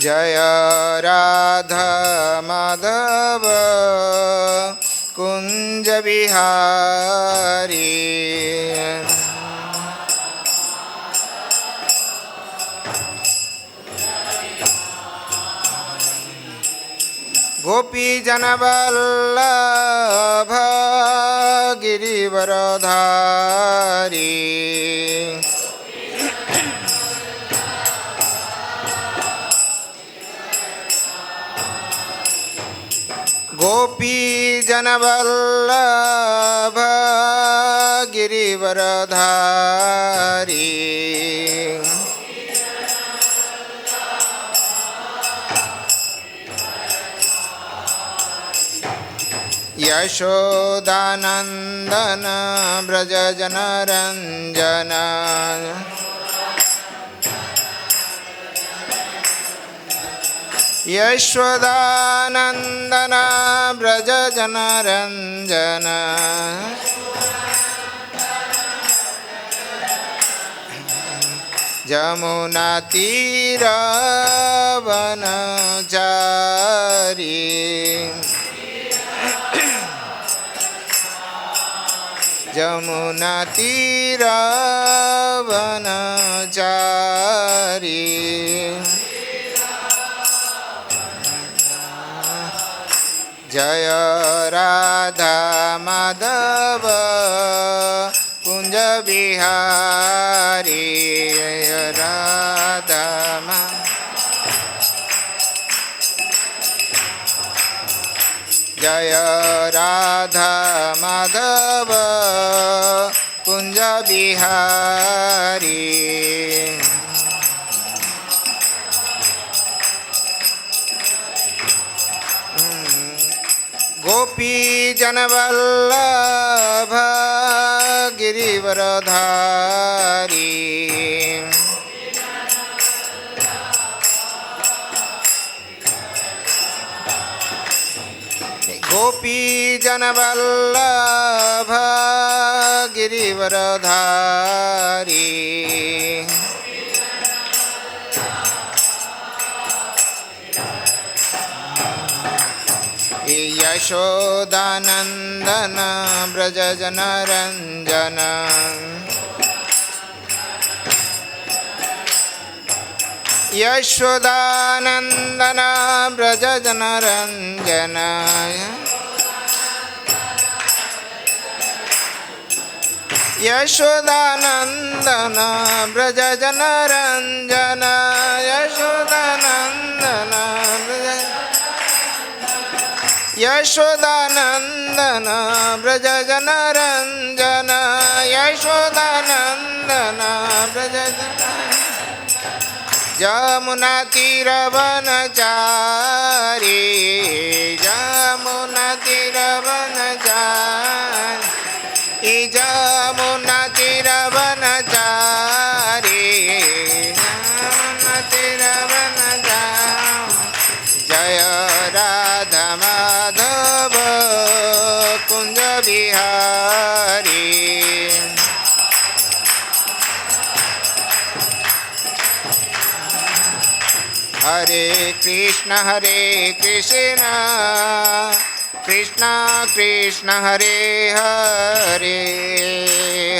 जय राधा माधव कुंज बिहारी। गोपी जन वल्लभ गिरिवरधारी। गोपी जन वल्लभ गिरिवरधारी। यशोदानंदन ब्रज जनरंजन। यशोदानंदन ब्रज जनरंजन। जमुना तीर वनचारी। जमुना तीर वनचारी। जय राधा माधव कुंज बिहारी। जय राधा जय राधा माधव कुंज बिहारी। गोपी जन वल्लभ गिरिवरधारी। गोपी जन वल्लभ गिरिवरधारी। यशोदानंदन ब्रज जनरंजन। यशोदानंदन ब्रज जनरंजन। यशोदानंदन ब्रज जनरंजन। यशोदानंदन ब्रज यशोदानंदन ब्रज जनरंजन। यशोदानंदन ब्रज जमुना तीर वनचारी। जमुना तीर वनचारी। जमुना तीर वनचारी। जमुना तीर वनचारी। जय राधा माधव कुंज बिहारी। हरे कृष्ण कृष्ण कृष्ण हरे हरे।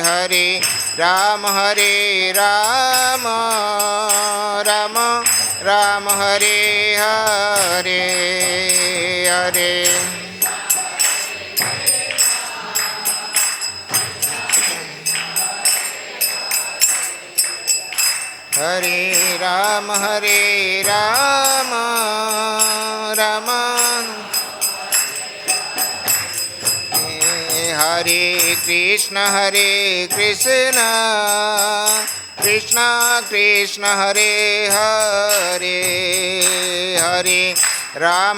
हरे राम राम राम हरे हरे। हरे हरे राम राम हरे कृष्ण कृष्ण कृष्ण हरे हरे। हरे राम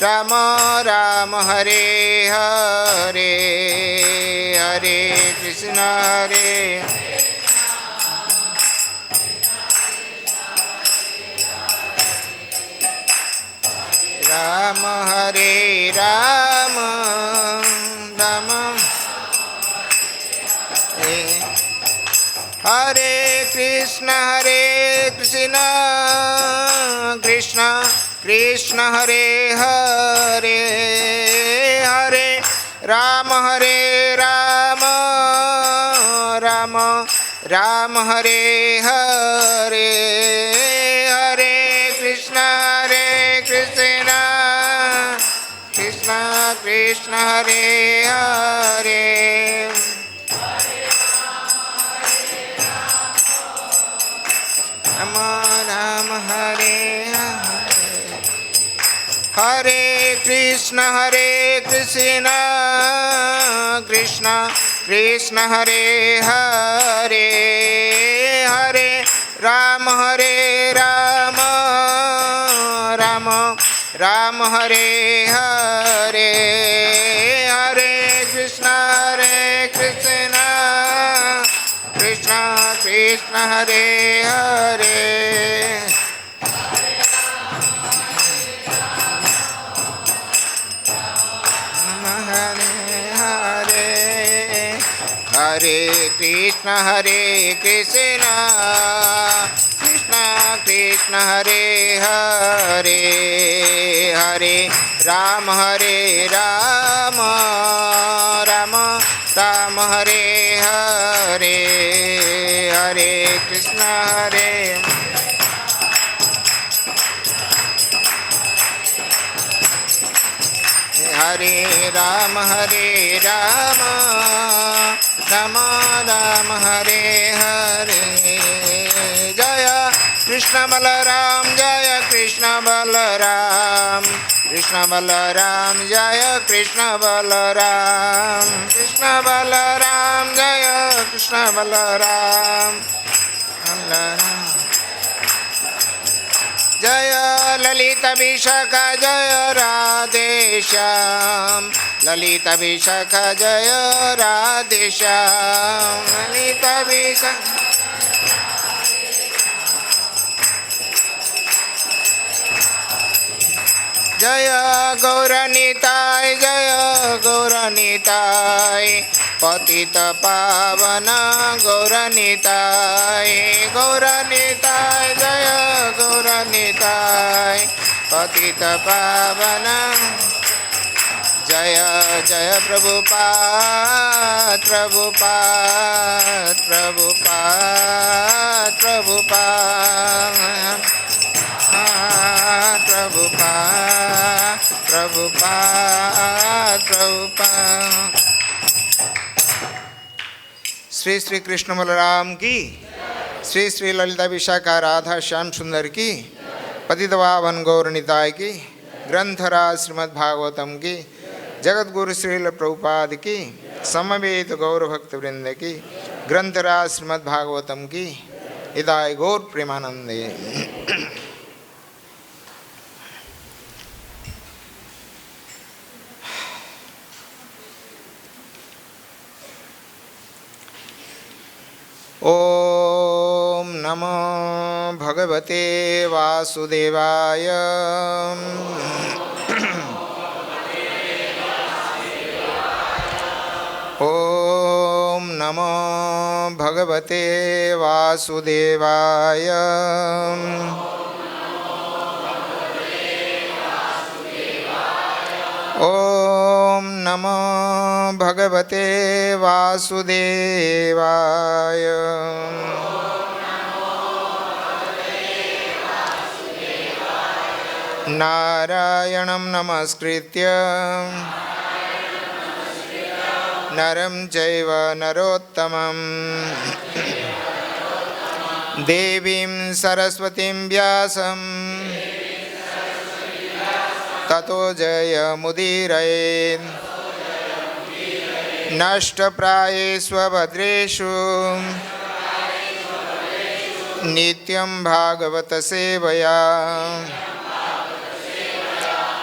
राम राम हरे हरे। हरे कृष्ण राम राम राम हरे कृष्ण कृष्ण कृष्ण हरे हरे, हरे राम राम राम हरे हरे, हरे कृष्ण कृष्ण कृष्ण हरे हरे, राम राम हरे हरे, हरे कृष्ण कृष्ण कृष्ण हरे हरे, हरे राम राम राम हरे हरे, हरे कृष्ण कृष्ण कृष्ण हरे हरे, हरे हरे, हरे कृष्ण कृष्ण कृष्ण हरे हरे, हरे राम राम राम हरे हरे, हरे कृष्ण हरे राम राम राम हरे हरे, जय कृष्ण बलराम जय कृष्ण बलराम, कृष्ण बलराम जय कृष्ण बलराम, कृष्ण बलराम जय कृष्ण बलराम, जय ललित विशाखा जय राधेश्याम, ललित विशाखा जय राधेश्याम, ललित विशाखा जय गौरनिताय पतित पावन गौरनिताय जय गौरनिताय पतित पावन, जय जय प्रभुपाद श्री श्री कृष्ण बलराम की, श्री श्री ललिता विशाखा राधा श्याम सुंदर की, पतित पावन गौरनिताय की, ग्रंथराज श्रीमद् भागवतम की, जगत गुरु श्रील प्रभुपाद की, समवेत गौर भक्त वृंद की, ग्रंथराज श्रीमद् भागवतम की, हिदाय गौर प्रेमानंदे। ओम नमो भगवते वासुदेवाय, ओम नमो भगवते वासुदेवाय, ओम नमो भगवते वासुदेवाय, नारायणं नमस्कृत्य नरं चैव नरोत्तमं, देवीं सरस्वतीं व्यासं ततो जयमुदीरयेत्, नष्टप्रायेषु भद्रेषु नित्यं भागवत सेवया,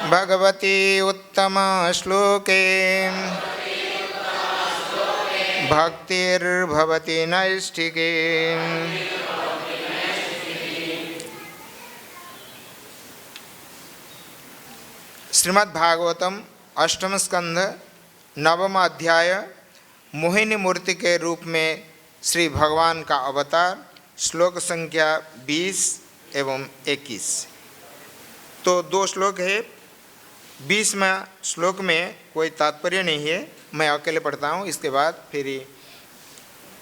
भगवती उत्तम श्लोके भक्तिर्भवति नैष्ठिके। श्रीमद् भागवतम अष्टम स्कंध नवम अध्याय मोहिनी मूर्ति के रूप में श्री भगवान का अवतार, श्लोक संख्या 20 एवं 21। तो 2 श्लोक है। 20वें श्लोक में कोई तात्पर्य नहीं है, मैं अकेले पढ़ता हूँ। इसके बाद फिर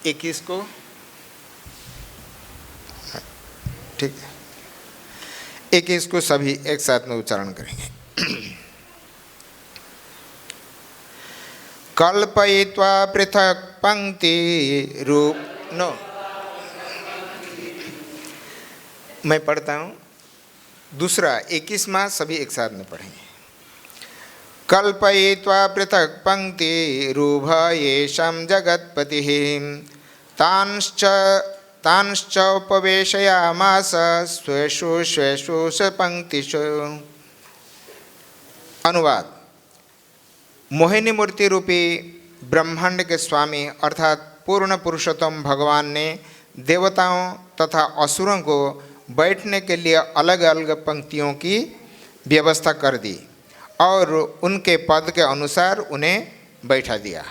21 को, ठीक है, 21 को सभी एक साथ में उच्चारण करेंगे। कल्पयित्वा पृथक पंक्ति रूप, नो, मैं पढ़ता हूँ। दूसरा 21वां सभी एक साथ में पढ़ेंगे। कल्पयित्वा पृथक पंक्ति रूप येषं जगत्पतिः तांश्च उपवेशयामास स्वेषु स्वेषु पंक्तिषु। अनुवाद। मोहिनी मूर्ति रूपी ब्रह्मांड के स्वामी अर्थात पूर्ण पुरुषोत्तम भगवान ने देवताओं तथा असुरों को बैठने के लिए अलग अलग पंक्तियों की व्यवस्था कर दी और उनके पद के अनुसार उन्हें बैठा दिया।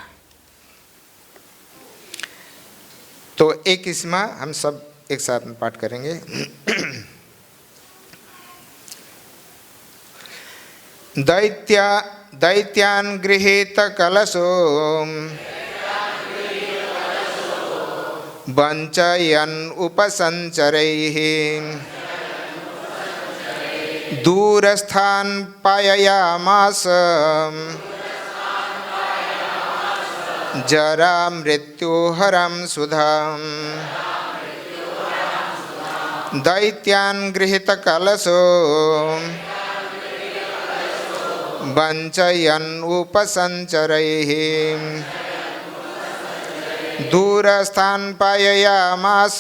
तो 21वां हम सब एक साथ में पाठ करेंगे। दैत्यान् गृहीत कलशो वञ्चयन् उपसञ्चरैः दूरस्थान् पाययामास जरा मृत्युहरं सुधाम्। दैत्यान् गृहीत कलशो वञ्चयन् उपसञ्चरैः दूरस्थान् पाययामास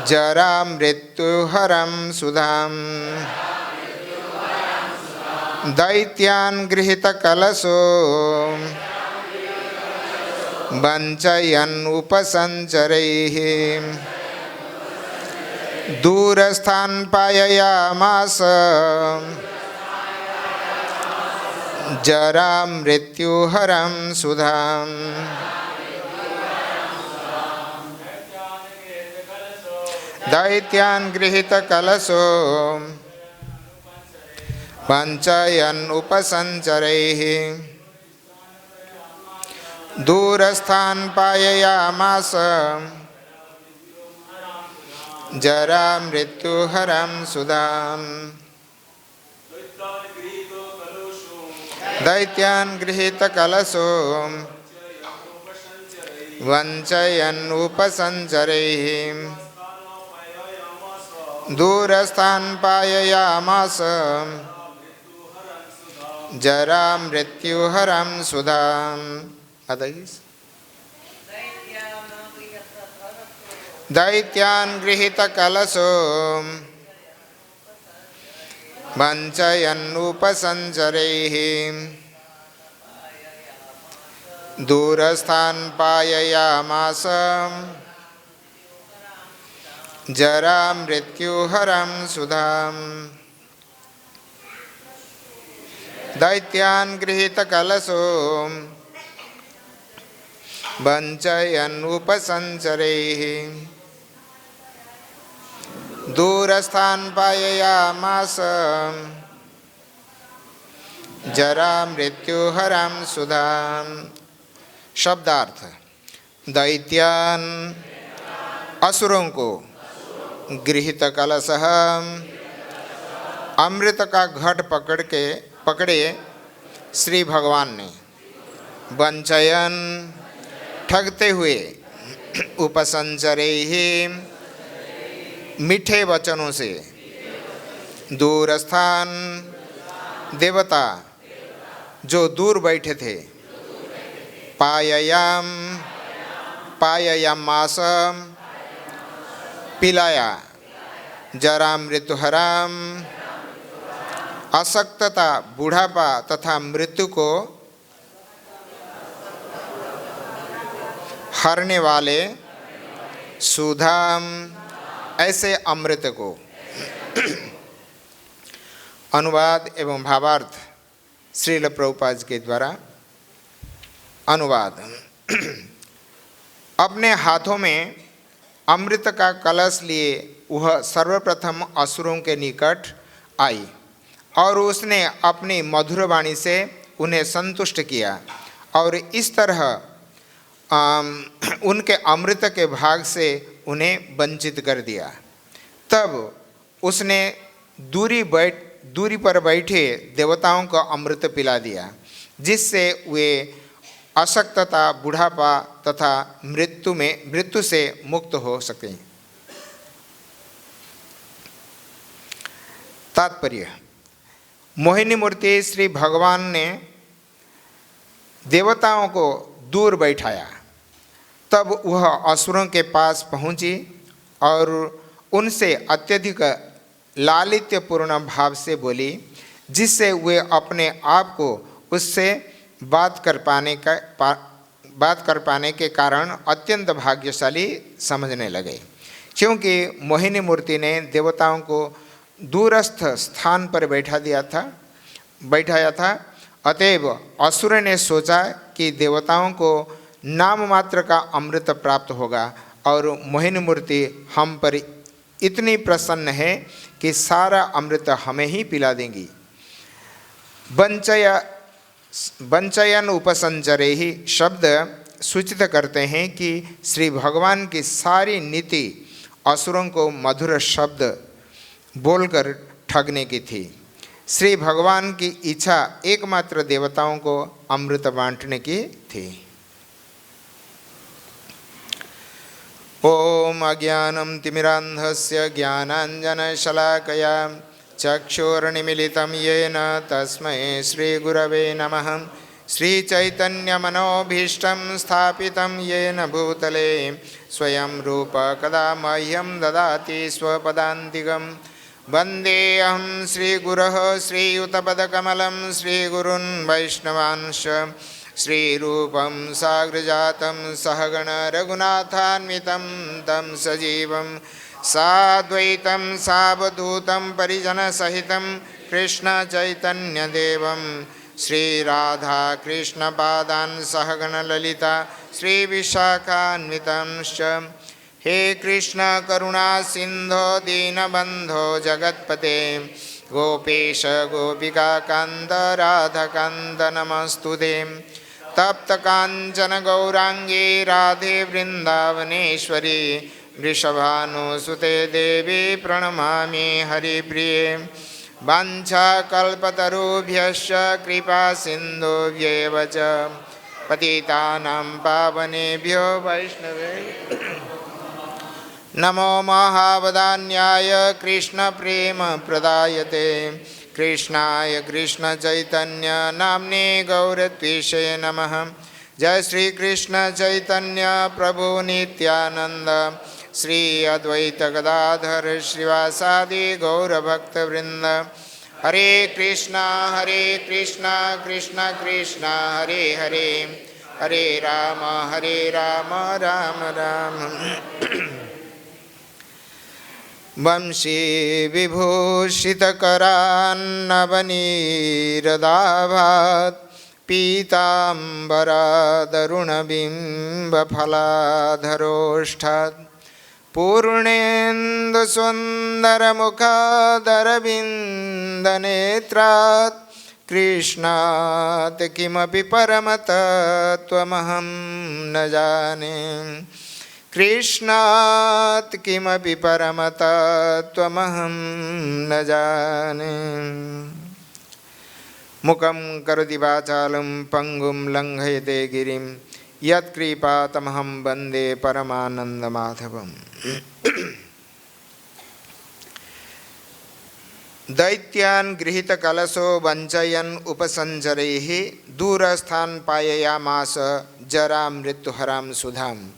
जरा मृत्युहरं सुधाम्। दैत्यान् गृहीत कलशो वञ्चयन् उपसञ्चरैः दूरस्थान् पाययामास जरा मृत्युहरं सुधाम्। दैत्यान् गृहीत कलशो वञ्चयन् उपसञ्चरैः दूरस्थान् पाययामास जरा मृत्युहरं सुधाम्। दैत्यान् गृहीत कलशो वञ्चयन् उपसञ्चरैः दूरस्थान् पाययामास जरा मृत्युहरं सुधाम्। दैत्यान् गृहीत कलशो वञ्चयन् उपसञ्चरैः दूरस्थान् पाययामास जरा मृत्युहरं सुधाम्। दैत्यान् गृहीत कलशो वञ्चयन् उपसञ्चरैः दूरस्थान् पाययामास जरा मृत्युहरं सुधाम्। शब्दार्थ। दैत्यान् असुरों को, गृहीत कलशः अमृत का घट पकड़े श्री भगवान ने, वञ्चयन् ठगते हुए, उपसंचरैः मीठे वचनों से, दूरस्थान देवता जो दूर बैठे थे, पाययामास पिलाया, जरा मृत्युहराम अशक्तता बूढ़ापा तथा मृत्यु को हरने वाले, सुधाम ऐसे अमृत को। अनुवाद एवं भावार्थ श्रील प्रभुपाद के द्वारा। अनुवाद। अपने हाथों में अमृत का कलश लिए वह सर्वप्रथम असुरों के निकट आई और उसने अपनी मधुर वाणी से उन्हें संतुष्ट किया और इस तरह उनके अमृत के भाग से उन्हें वंचित कर दिया। तब उसने दूरी पर बैठे देवताओं को अमृत पिला दिया, जिससे वे अशक्तता, बुढ़ापा तथा मृत्यु से मुक्त हो सकें। तात्पर्य: मोहिनी मूर्ति श्री भगवान ने देवताओं को दूर बैठाया, तब वह असुरों के पास पहुंची और उनसे अत्यधिक लालित्यपूर्ण भाव से बोली, जिससे वे अपने आप को उससे बात कर पाने के कारण अत्यंत भाग्यशाली समझने लगे। क्योंकि मोहिनी मूर्ति ने देवताओं को दूरस्थ स्थान पर बैठाया था, अतएव असुर ने सोचा कि देवताओं को नाम मात्र का अमृत प्राप्त होगा और मोहिनी मूर्ति हम पर इतनी प्रसन्न है कि सारा अमृत हमें ही पिला देंगी। वंचयन उपसंचरे ही शब्द सूचित करते हैं कि श्री भगवान की सारी नीति असुरों को मधुर शब्द बोलकर ठगने की थी। श्री भगवान की इच्छा एकमात्र देवताओं को अमृत बांटने की थी। ओम अज्ञानं तिमिरान्धस्य ज्ञानाञ्जनशलाकया चक्षुर्निमीलितं येन तस्मै श्रीगुरवे नमः। श्रीचैतन्यमनोभीष्टं स्थापितं येन भूतले स्वयं रूप कदा मह्यं ददाति स्वपदान्तिकं। वन्देऽहं श्रीगुरोः श्रीयुतपदकमलं श्रीगुरून् वैष्णवांश्च श्रीरूपं साग्रजातं सहगण रघुनाथान्वितं तं सजीवं साद्वैतं सावधूतं परिजनसहितं कृष्णचैतन्यदेवं श्रीराधाकृष्णपादान् सहगण ललिता श्रीविशाखान्वितंश्च। हे कृष्ण करुणा सिंधो दीनबंधो जगत्पते गोपेश गोपिकाकान्त राधाकान्त नमस्तुते। तप्त कांचन गौरांगी राधे वृंदावनेश्वरी वृषभानुसुते देवी प्रणमामि हरिप्रिये। वाञ्छाकल्पतरुभ्यश्च कृपा सिन्धुभ्येव च पतितानां पावनेभ्यो वैष्णवेभ्यो नमो महावदान्याय कृष्णप्रेम प्रदायते कृष्णाय कृष्णचैतन्य नाम्ने गौरत्विषे नमः। जय श्री कृष्ण चैतन्य प्रभु नित्यानंद श्री अद्वैत गदाधर श्रीवासादि गौरभक्तवृंद। हरे कृष्णा कृष्ण कृष्ण हरे हरे हरे राम राम राम। वंशी विभूषितकरान्नवनीरदाभात् पीताम्बरादरुणबिम्बफलाधरोष्ठात् पूर्णेन्दुसुन्दरमुखादरविन्दनेत्रात् कृष्णात् किमपि परमतत्त्वमहं न जाने। कृष्णात् किमपि परमतत्त्वमहं न जाने। मुखं करोति वाचालं पंगुं लंघयते गिरिं यत्कृपातमहं वन्दे परमानन्दमाधवम्। दैत्यान् गृहीतकलशो वञ्चयन् उपसञ्चरैः दूरस्थान् पाययामास जरा मृत्युहरां सुधाम्।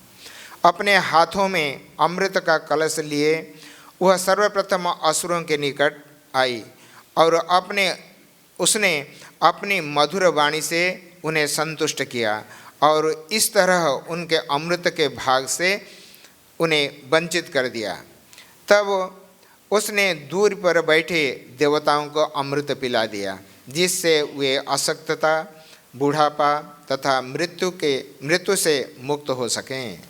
अपने हाथों में अमृत का कलश लिए वह सर्वप्रथम असुरों के निकट आई और उसने अपनी मधुर वाणी से उन्हें संतुष्ट किया और इस तरह उनके अमृत के भाग से उन्हें वंचित कर दिया। तब उसने दूर पर बैठे देवताओं को अमृत पिला दिया, जिससे वे अशक्तता, बुढ़ापा तथा मृत्यु से मुक्त हो सकें।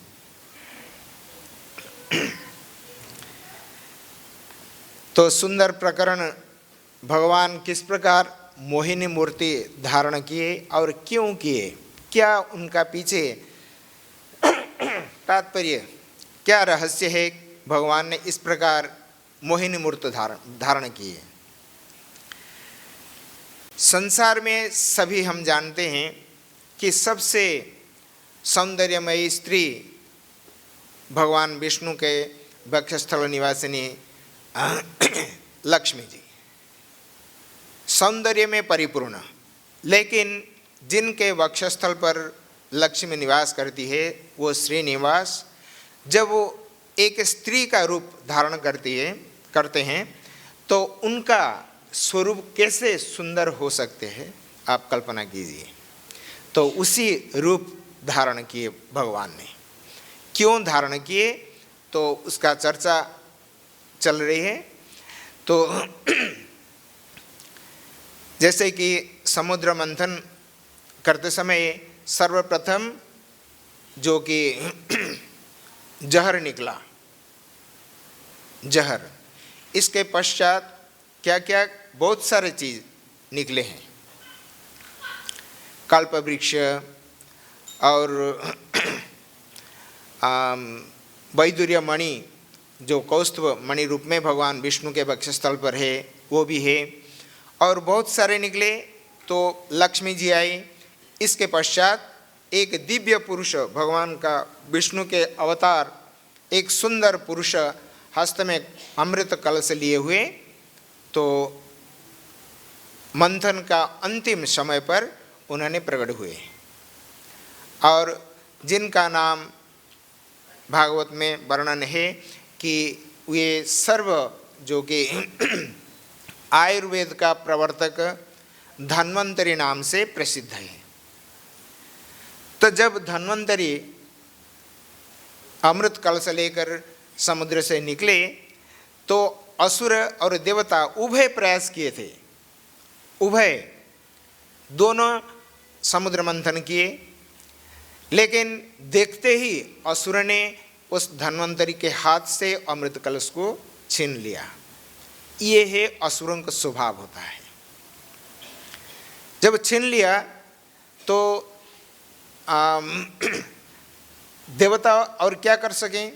तो सुंदर प्रकरण भगवान किस प्रकार मोहिनी मूर्ति धारण किए और क्यों किए, क्या उनका पीछे तात्पर्य, क्या रहस्य है भगवान ने इस प्रकार मोहिनी मूर्ति धारण की है। संसार में सभी हम जानते हैं कि सबसे सौंदर्यमयी स्त्री भगवान विष्णु के वक्षस्थल निवासिनी लक्ष्मी जी, सौंदर्य में परिपूर्ण। लेकिन जिनके वक्षस्थल पर लक्ष्मी निवास करती है वो श्रीनिवास, जब वो एक स्त्री का रूप धारण करते हैं तो उनका स्वरूप कैसे सुंदर हो सकते हैं, आप कल्पना कीजिए। तो उसी रूप धारण किए भगवान ने। क्यों धारण किए, तो उसका चर्चा चल रही है। तो जैसे कि समुद्र मंथन करते समय सर्वप्रथम जो कि जहर निकला, जहर, इसके पश्चात क्या क्या बहुत सारे चीज निकले हैं, कल्प वृक्ष और वैदुर्य मणि जो कौस्तुभ मणि रूप में भगवान विष्णु के वक्षस्थल पर है वो भी है, और बहुत सारे निकले। तो लक्ष्मी जी आई। इसके पश्चात एक दिव्य पुरुष, भगवान का विष्णु के अवतार, एक सुंदर पुरुष हस्त में अमृत कलश लिए हुए, तो मंथन का अंतिम समय पर उन्होंने प्रकट हुए, और जिनका नाम भागवत में वर्णन है कि वे सर्व जो कि आयुर्वेद का प्रवर्तक धन्वंतरी नाम से प्रसिद्ध है। तो जब धन्वंतरी अमृत कलश लेकर समुद्र से निकले तो असुर और देवता उभय प्रयास किए थे, उभय दोनों समुद्र मंथन किए, लेकिन देखते ही असुर ने उस धन्वंतरी के हाथ से अमृत कलश को छीन लिया। ये है असुरों का स्वभाव होता है। जब छीन लिया तो देवता और क्या कर सकें,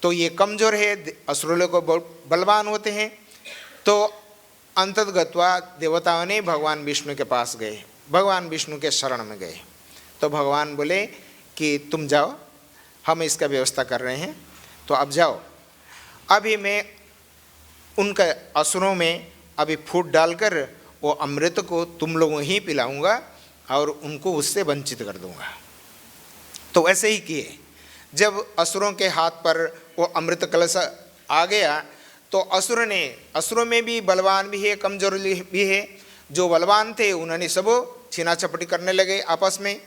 तो ये कमजोर है, असुर लोग बलवान होते हैं। तो अंततगत्वा देवताओं ने भगवान विष्णु के पास गए, भगवान विष्णु के शरण में गए। तो भगवान बोले कि तुम जाओ, हम इसका व्यवस्था कर रहे हैं, तो अब जाओ। अभी मैं उनका असुरों में अभी फूट डालकर वो अमृत को तुम लोगों ही पिलाऊंगा और उनको उससे वंचित कर दूंगा। तो ऐसे ही किए। जब असुरों के हाथ पर वो अमृत कलश आ गया तो असुरों में भी बलवान भी है, कमजोर भी है। जो बलवान थे उन्होंने सब छीना झपटी करने लगे आपस में,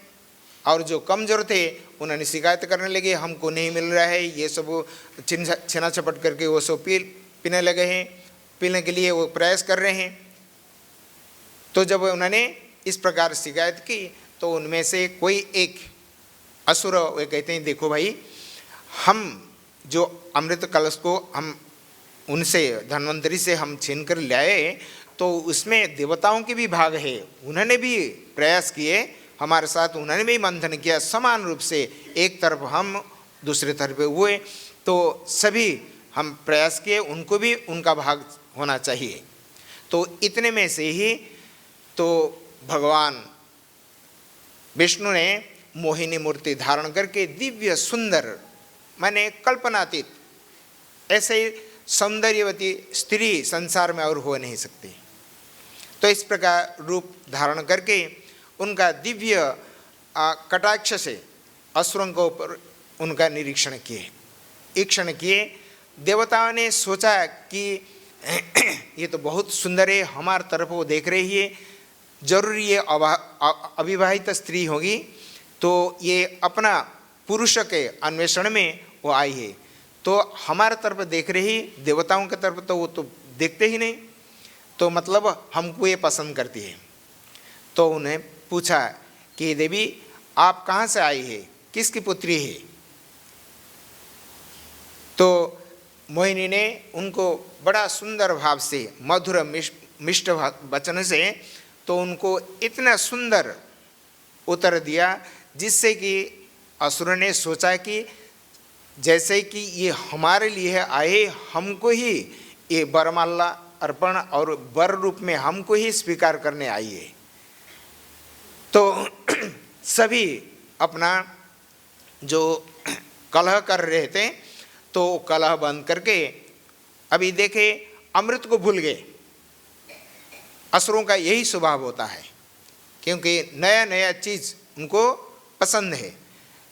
और जो कमजोर थे उन्होंने शिकायत करने लगे हमको नहीं मिल रहा है, ये सब छीना झपट करके वो सब पीने लगे हैं, पीने के लिए वो प्रयास कर रहे हैं। तो जब उन्होंने इस प्रकार शिकायत की तो उनमें से कोई एक असुर वे कहते हैं देखो भाई, हम जो अमृत कलश को हम उनसे धन्वंतरी से हम छीन कर लाए तो उसमें देवताओं के भी भाग है, उन्होंने भी प्रयास किए हमारे साथ, उन्होंने भी मंथन किया समान रूप से, एक तरफ हम दूसरे तरफ हुए, तो सभी हम प्रयास किए, उनको भी उनका भाग होना चाहिए। तो इतने में से ही तो भगवान विष्णु ने मोहिनी मूर्ति धारण करके दिव्य सुंदर, माने कल्पनातीत, ऐसे सौंदर्यवती स्त्री संसार में और हो नहीं सकती। तो इस प्रकार रूप धारण करके उनका दिव्य कटाक्ष से असुरों के ऊपर उनका निरीक्षण किए, ईक्षण किए। देवताओं ने सोचा कि ये तो बहुत सुंदर है, हमारे तरफ वो देख रही है, जरूर ये अविवाहित स्त्री होगी, तो ये अपना पुरुष के अन्वेषण में वो आई है, तो हमारे तरफ देख रही, देवताओं की तरफ तो वो तो देखते ही नहीं, तो मतलब हमको ये पसंद करती है। तो उन्हें पूछा कि देवी आप कहाँ से आई है, किसकी पुत्री है। तो मोहिनी ने उनको बड़ा सुंदर भाव से मधुर मिष्ट वचन से तो उनको इतना सुंदर उत्तर दिया जिससे कि असुर ने सोचा कि जैसे कि ये हमारे लिए आए, हमको ही ये वरमाला अर्पण और वर रूप में हमको ही स्वीकार करने आई है। तो सभी अपना जो कलह कर रहे थे तो कलह बंद करके अभी देखे अमृत को भूल गए। असुरों का यही स्वभाव होता है, क्योंकि नया नया चीज़ उनको पसंद है।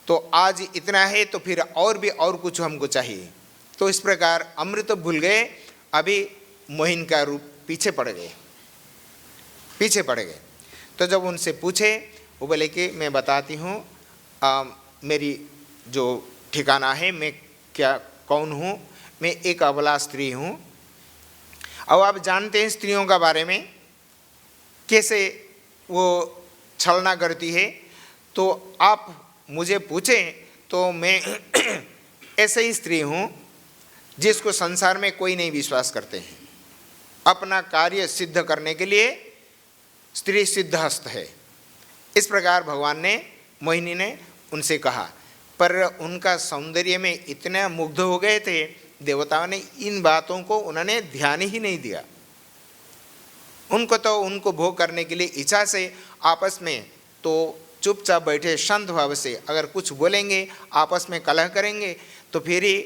तो आज इतना है तो फिर और भी और कुछ हमको चाहिए। तो इस प्रकार अमृत भूल गए, अभी मोहिन का रूप पीछे पड़ गए। तो जब उनसे पूछे, वो बोले कि मैं बताती हूँ, मेरी जो ठिकाना है, मैं क्या कौन हूँ, मैं एक अबला स्त्री हूँ। अब आप जानते हैं स्त्रियों का बारे में कैसे वो छलना करती है। तो आप मुझे पूछें तो मैं ऐसे ही स्त्री हूँ जिसको संसार में कोई नहीं विश्वास करते हैं। अपना कार्य सिद्ध करने के लिए स्त्री सिद्धहस्त है। इस प्रकार भगवान ने, मोहिनी ने उनसे कहा, पर उनका सौंदर्य में इतने मुग्ध हो गए थे, देवताओं ने इन बातों को उन्होंने ध्यान ही नहीं दिया। उनको तो उनको भोग करने के लिए इच्छा से आपस में तो चुपचाप बैठे शांत भाव से, अगर कुछ बोलेंगे आपस में कलह करेंगे तो फिर ही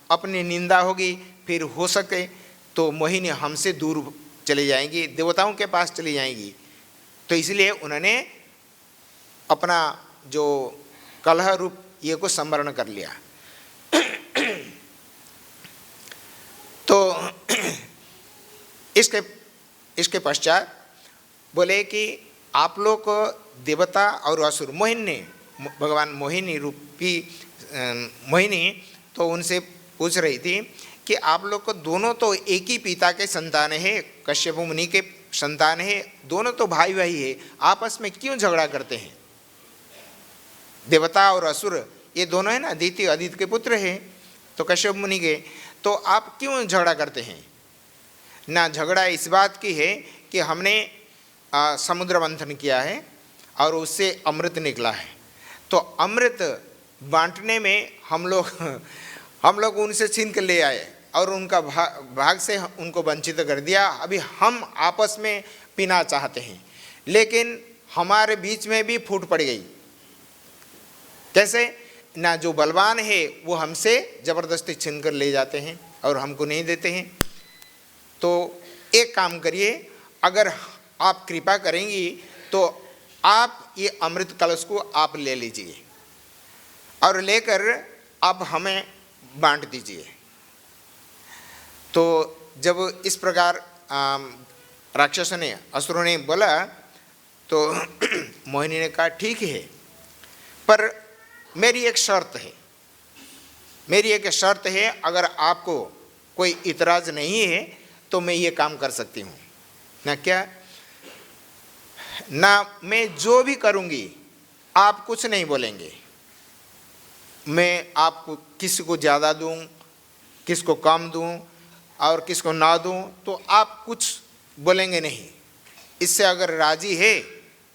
अपनी निंदा होगी, फिर हो सके तो मोहिनी हमसे दूर चली जाएंगी, देवताओं के पास चली जाएंगी। तो इसलिए उन्होंने अपना जो कलह रूप ये को संवरण कर लिया। तो इसके पश्चात बोले कि आप लोग देवता और असुर, मोहिनी ने, भगवान मोहिनी रूपी मोहिनी तो उनसे पूछ रही थी कि आप लोग को दोनों तो एक ही पिता के संतान है, कश्यप मुनि के संतान है, दोनों तो भाई भाई है, आपस में क्यों झगड़ा करते हैं। देवता और असुर ये दोनों है ना, अदिति अदिति के पुत्र हैं, तो कश्यप मुनि के, तो आप क्यों झगड़ा करते हैं ना। झगड़ा इस बात की है कि हमने समुद्र मंथन किया है और उससे अमृत निकला है। तो अमृत बांटने में हम लोग उनसे छीन कर ले आए और उनका भाग से उनको वंचित कर दिया। अभी हम आपस में पीना चाहते हैं, लेकिन हमारे बीच में भी फूट पड़ गई। कैसे ना, जो बलवान है वो हमसे ज़बरदस्ती छीन कर ले जाते हैं और हमको नहीं देते हैं। तो एक काम करिए, अगर आप कृपा करेंगी तो आप ये अमृत कलश को आप ले लीजिए और लेकर आप हमें बांट दीजिए। तो जब इस प्रकार राक्षसों ने, असुरों ने बोला तो मोहिनी ने कहा ठीक है, पर मेरी एक शर्त है, अगर आपको कोई इतराज़ नहीं है तो मैं ये काम कर सकती हूँ ना। क्या ना, मैं जो भी करूँगी आप कुछ नहीं बोलेंगे। मैं आपको किसी को ज़्यादा दूँ, किसको कम दूँ और किसको ना दूँ, तो आप कुछ बोलेंगे नहीं। इससे अगर राजी है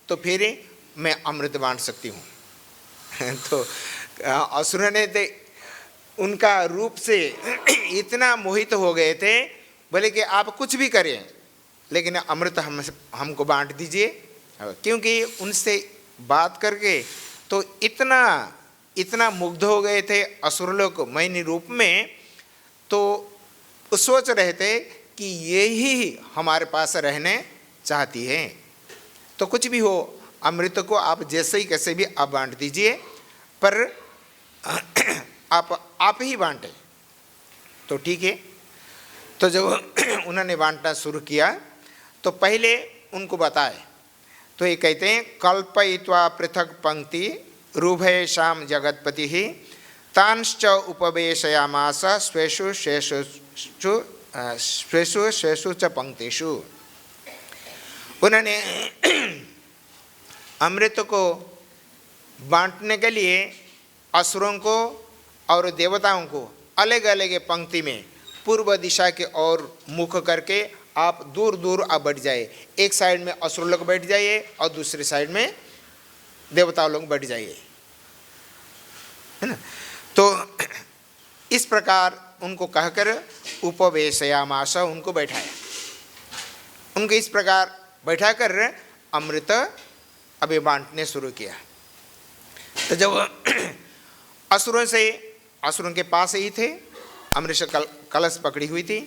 तो फिर मैं अमृत बांट सकती हूँ। तो असुर ने तो उनका रूप से इतना मोहित हो गए थे, बोले कि आप कुछ भी करें लेकिन अमृत हमको बांट दीजिए। क्योंकि उनसे बात करके तो इतना मुग्ध हो गए थे असुर लोग मोहिनी रूप में, तो सोच रहे थे कि ये ही हमारे पास रहने चाहती है। तो कुछ भी हो, अमृत को आप जैसे ही कैसे भी आप बांट दीजिए, पर आप ही बांटें। तो ठीक है। तो जब उन्होंने बांटना शुरू किया तो पहले उनको बताए, तो ये कहते हैं कल्पयित्वा पृथक पंक्ति रूभयेषां जगत्पति ही तांश्च उपवेशयामास स्वेषु च पंक्तिषु। उन्होंने अमृत को बांटने के लिए असुरों को और देवताओं को अलग अलग पंक्ति में पूर्व दिशा के ओर मुख करके आप दूर दूर आप बैठ जाइए। एक साइड में असुर लोग बैठ जाइए और दूसरी साइड में देवता लोग बैठ जाइए, है ना। तो इस प्रकार उनको कहकर उपवेशयामास, उनको बैठाया। उनको इस प्रकार बैठाकर अमृत अभी बांटने शुरू किया। तो जब असुरों के पास ही थे, अमृत कलश पकड़ी हुई थी,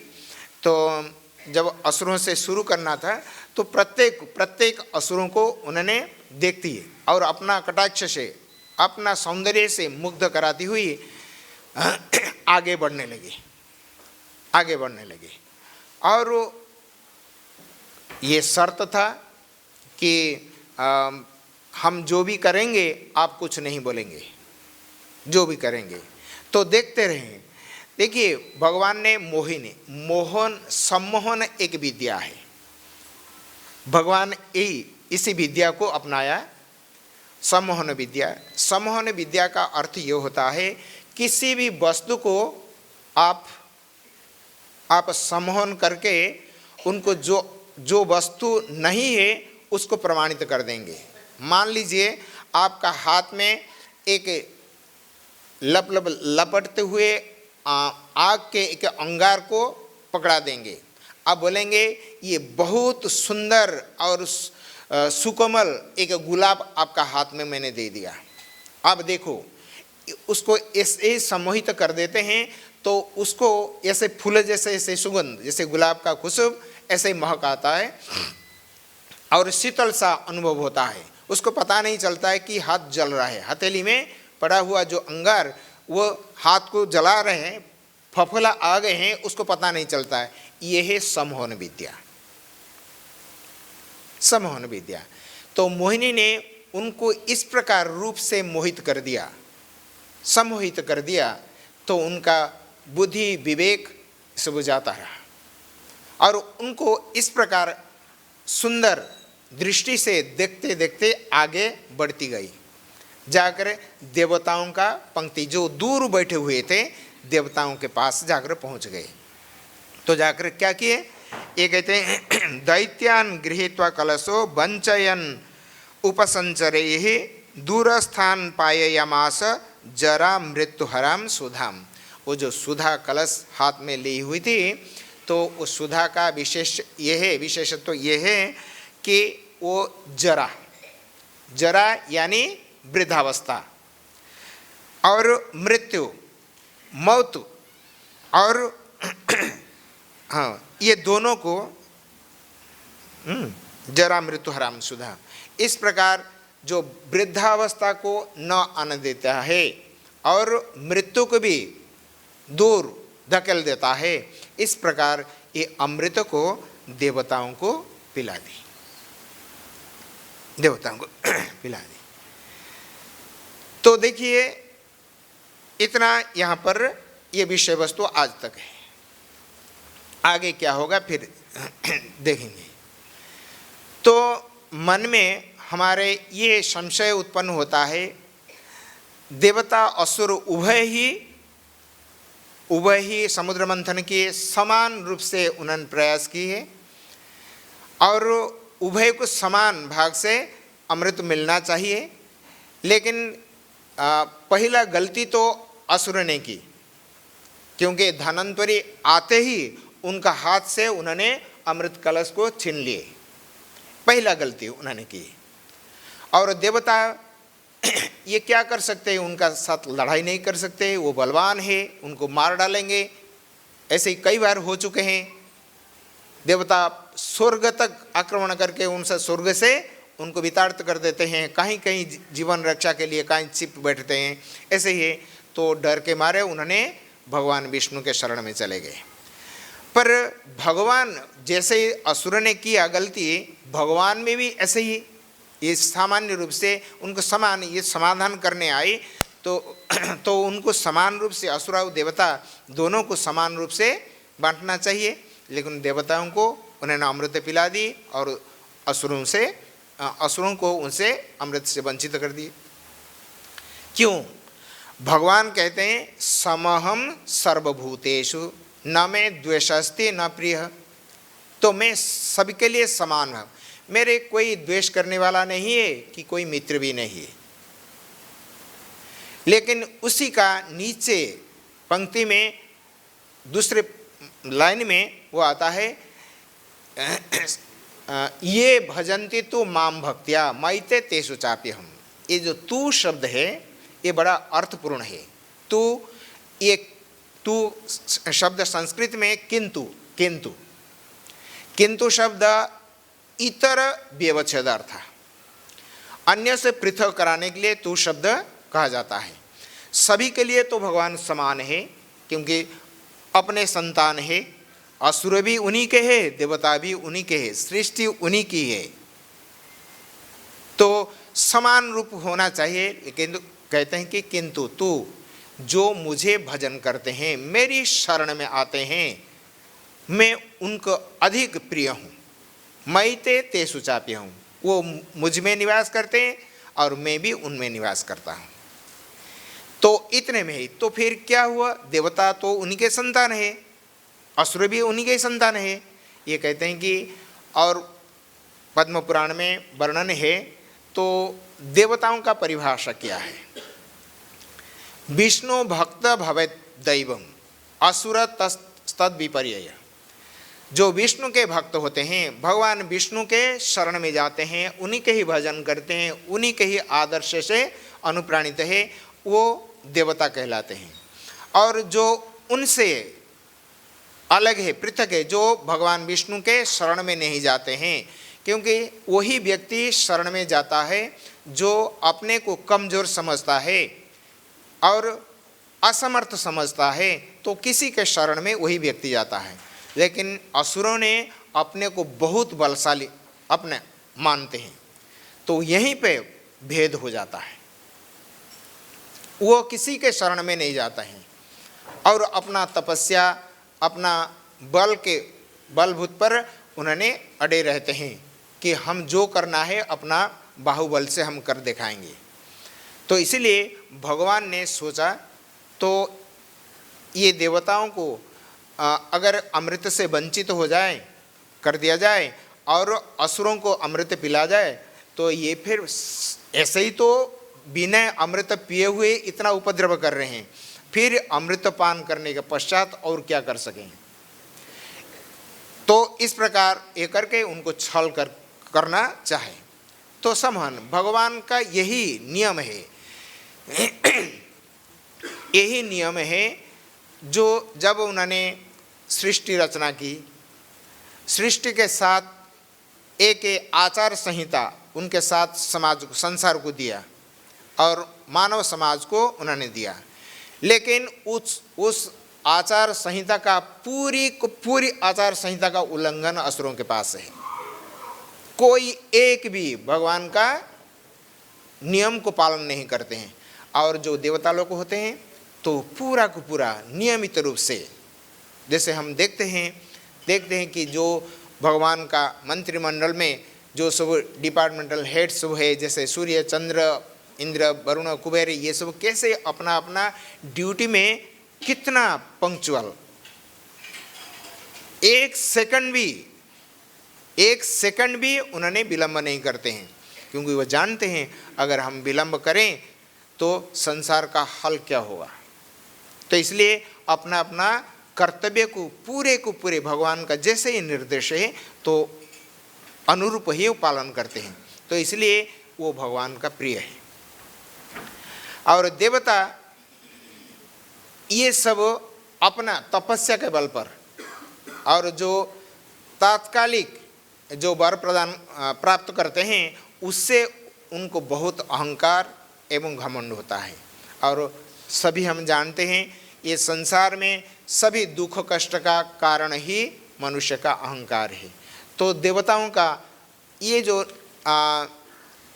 तो जब असुरों से शुरू करना था तो प्रत्येक असुरों को उन्होंने देखती है और अपना कटाक्ष से, अपना सौंदर्य से मुग्ध कराती हुई आगे बढ़ने लगे। और ये शर्त था कि हम जो भी करेंगे आप कुछ नहीं बोलेंगे, जो भी करेंगे। तो देखते रहें। देखिए, भगवान ने सम्मोहन एक विद्या है। भगवान इसी विद्या को अपनाया, सम्मोहन विद्या का अर्थ ये होता है किसी भी वस्तु को आप सम्मोहन करके उनको जो वस्तु नहीं है उसको प्रमाणित कर देंगे। मान लीजिए आपका हाथ में एक लपटते हुए आग के एक अंगार को पकड़ा देंगे। आप बोलेंगे ये बहुत सुंदर और सुकोमल एक गुलाब आपका हाथ में मैंने दे दिया, आप देखो। उसको ऐसे सम्मोहित कर देते हैं तो उसको ऐसे फूल जैसे ऐसे सुगंध, जैसे गुलाब का खुशबू ऐसे ही महक आता है और शीतल सा अनुभव होता है। उसको पता नहीं चलता है कि हाथ जल रहा है। हथेली में पड़ा हुआ जो अंगार वो हाथ को जला रहे हैं, फफोला आ गए हैं, उसको पता नहीं चलता है। ये है सम्मोहन विद्या। तो मोहिनी ने उनको इस प्रकार रूप से सम्मोहित कर दिया तो उनका बुद्धि विवेक सब जाता रहा और उनको इस प्रकार सुंदर दृष्टि से देखते देखते आगे बढ़ती गई। जाकर देवताओं का पंक्ति, जो दूर बैठे हुए थे, देवताओं के पास जाकर पहुंच गए। तो जाकर क्या किए, ये कहते हैं दैत्यान गृहीत्वा कलशो वंचयन उपसंचरे दूरस्थान पाययामास जरा मृत्युहराम सुधाम। वो जो सुधा कलश हाथ में ली हुई थी, तो उस सुधा का विशेषत्व ये है कि वो जरा यानी वृद्धावस्था और मृत्यु, मौत और हाँ, ये दोनों को जरा मृत्यु हराम सुधा, इस प्रकार जो वृद्धावस्था को न आने देता है और मृत्यु को भी दूर धकेल देता है, इस प्रकार ये अमृत को देवताओं को पिला दी। तो देखिए, इतना यहाँ पर ये विषय वस्तु आज तक है। आगे क्या होगा फिर देखेंगे। तो मन में हमारे ये संशय उत्पन्न होता है, देवता असुर उभय ही समुद्र मंथन के समान रूप से उन्होंने प्रयास किए और उभय को समान भाग से अमृत मिलना चाहिए। लेकिन पहला गलती तो असुर ने की, क्योंकि धनंतरी आते ही उनका हाथ से उन्होंने अमृत कलश को छीन लिए। पहला गलती उन्होंने की। और देवता ये क्या कर सकते हैं, उनका साथ लड़ाई नहीं कर सकते, वो बलवान है, उनको मार डालेंगे। ऐसे ही कई बार हो चुके हैं। देवता स्वर्ग तक आक्रमण करके उनसे स्वर्ग से उनको विताड़ित कर देते हैं, कहीं कहीं जीवन रक्षा के लिए कहीं छिप बैठते हैं। ऐसे ही तो डर के मारे उन्होंने भगवान विष्णु के शरण में चले गए। पर भगवान जैसे असुर ने किया गलती, भगवान में भी ऐसे ही ये सामान्य रूप से उनको समान ये समाधान करने आई। तो उनको समान रूप से असुर और देवता दोनों को समान रूप से बांटना चाहिए। लेकिन देवताओं को उन्होंने अमृत पिला दी और असुरों से असुरों को उनसे अमृत से वंचित कर दिए। क्यों? भगवान कहते हैं समहम सर्वभूतेषु न में द्वेषस्ति न प्रिय। तो मैं सभी के लिए समान हूँ, मेरे कोई द्वेष करने वाला नहीं है कि कोई मित्र भी नहीं है। लेकिन उसी का नीचे पंक्ति में दूसरे लाइन में वो आता है ये भजन्ति तो माम भक्त्या मैते तेषु चाप्यहम्। ये जो तू शब्द है ये बड़ा अर्थपूर्ण है। तू, ये तू शब्द संस्कृत में किंतु, किंतु किंतु शब्द इतर व्यवच्छेदार्थ, अन्य से पृथक कराने के लिए तू शब्द कहा जाता है। सभी के लिए तो भगवान समान है, क्योंकि अपने संतान है, असुर भी उन्हीं के हैं, देवता भी उन्हीं के हैं, सृष्टि उन्हीं की है, तो समान रूप होना चाहिए। लेकिन कहते हैं कि किंतु तू, जो मुझे भजन करते हैं, मेरी शरण में आते हैं, मैं उनको अधिक प्रिय हूँ। मैते तेषु चाप्यहम्, वो मुझ में निवास करते हैं और मैं भी उनमें निवास करता हूँ। तो इतने में ही तो फिर क्या हुआ? देवता तो उन्हीं के संतान है, असुर भी उन्हीं के संतान है। ये कहते हैं कि, और पद्म पुराण में वर्णन है, तो देवताओं का परिभाषा क्या है? विष्णु भक्त भवेत् दैवम असुर तद विपर्यय। जो विष्णु के भक्त होते हैं, भगवान विष्णु के शरण में जाते हैं, उन्हीं के ही भजन करते हैं, उन्हीं के ही आदर्श से अनुप्राणित है, वो देवता कहलाते हैं। और जो उनसे अलग है, पृथक है, जो भगवान विष्णु के शरण में नहीं जाते हैं, क्योंकि वही व्यक्ति शरण में जाता है जो अपने को कमज़ोर समझता है और असमर्थ समझता है, तो किसी के शरण में वही व्यक्ति जाता है। लेकिन असुरों ने अपने को बहुत बलशाली अपने मानते हैं, तो यहीं पे भेद हो जाता है। वो किसी के शरण में नहीं जाता है और अपना तपस्या, अपना बल के बलभूत पर उन्होंने अड़े रहते हैं कि हम जो करना है अपना बाहुबल से हम कर दिखाएंगे। तो इसीलिए भगवान ने सोचा, तो ये देवताओं को अगर अमृत से वंचित हो जाए, कर दिया जाए, और असुरों को अमृत पिला जाए, तो ये फिर ऐसे ही तो बिना अमृत पिए हुए इतना उपद्रव कर रहे हैं, फिर अमृत पान करने के पश्चात और क्या कर सकें। तो इस प्रकार ये करके उनको छल करना चाहे। तो समहन भगवान का यही नियम है, यही नियम है जो जब उन्होंने सृष्टि रचना की, सृष्टि के साथ एक आचार संहिता उनके साथ समाज को, संसार को दिया और मानव समाज को उन्होंने दिया। लेकिन उस आचार संहिता का पूरी आचार संहिता का उल्लंघन असुरों के पास है। कोई एक भी भगवान का नियम को पालन नहीं करते हैं। और जो देवता लोग होते हैं तो पूरा को पूरा नियमित रूप से, जैसे हम देखते हैं कि जो भगवान का मंत्रिमंडल में जो सब डिपार्टमेंटल हेड सब है, जैसे सूर्य, चंद्र, इंद्र, वरुण, कुबेर, ये सब कैसे अपना अपना ड्यूटी में कितना पंक्चुअल, एक सेकंड भी उन्होंने विलंब नहीं करते हैं, क्योंकि वो जानते हैं अगर हम विलंब करें तो संसार का हल क्या होगा। तो इसलिए अपना अपना कर्तव्य को पूरे भगवान का जैसे ही निर्देश है तो अनुरूप ही पालन करते हैं। तो इसलिए वो भगवान का प्रिय है। और देवता ये सब अपना तपस्या के बल पर और जो तात्कालिक जो वर प्रदान प्राप्त करते हैं उससे उनको बहुत अहंकार एवं घमंड होता है। और सभी हम जानते हैं ये संसार में सभी दुख कष्ट का कारण ही मनुष्य का अहंकार है। तो देवताओं का ये जो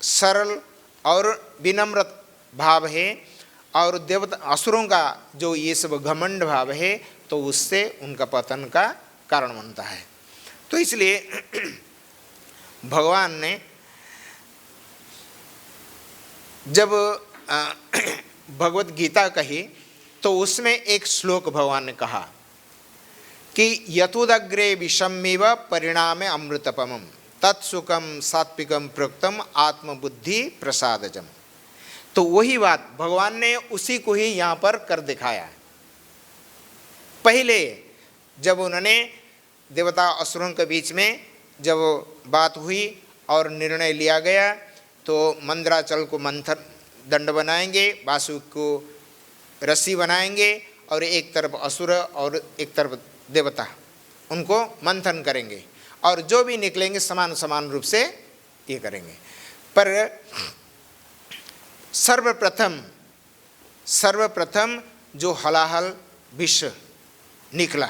सरल और विनम्र भाव है और देवता असुरों का जो ये सब घमंड भाव है, तो उससे उनका पतन का कारण बनता है। तो इसलिए भगवान ने जब भगवत गीता कही तो उसमें एक श्लोक भगवान ने कहा कि यतुदग्रे विषमेव परिणामे अमृतपमम तत्सुखम सात्विकम प्रोक्तम आत्मबुद्धि प्रसादजम। तो वही बात भगवान ने उसी को ही यहाँ पर कर दिखाया। पहले जब उन्होंने देवता असुरों के बीच में जब बात हुई और निर्णय लिया गया तो मंदराचल को मंथन दंड बनाएंगे, वासुक को रस्सी बनाएंगे और एक तरफ असुर और एक तरफ देवता, उनको मंथन करेंगे और जो भी निकलेंगे समान समान रूप से ये करेंगे। पर सर्वप्रथम जो हलाहल विष निकला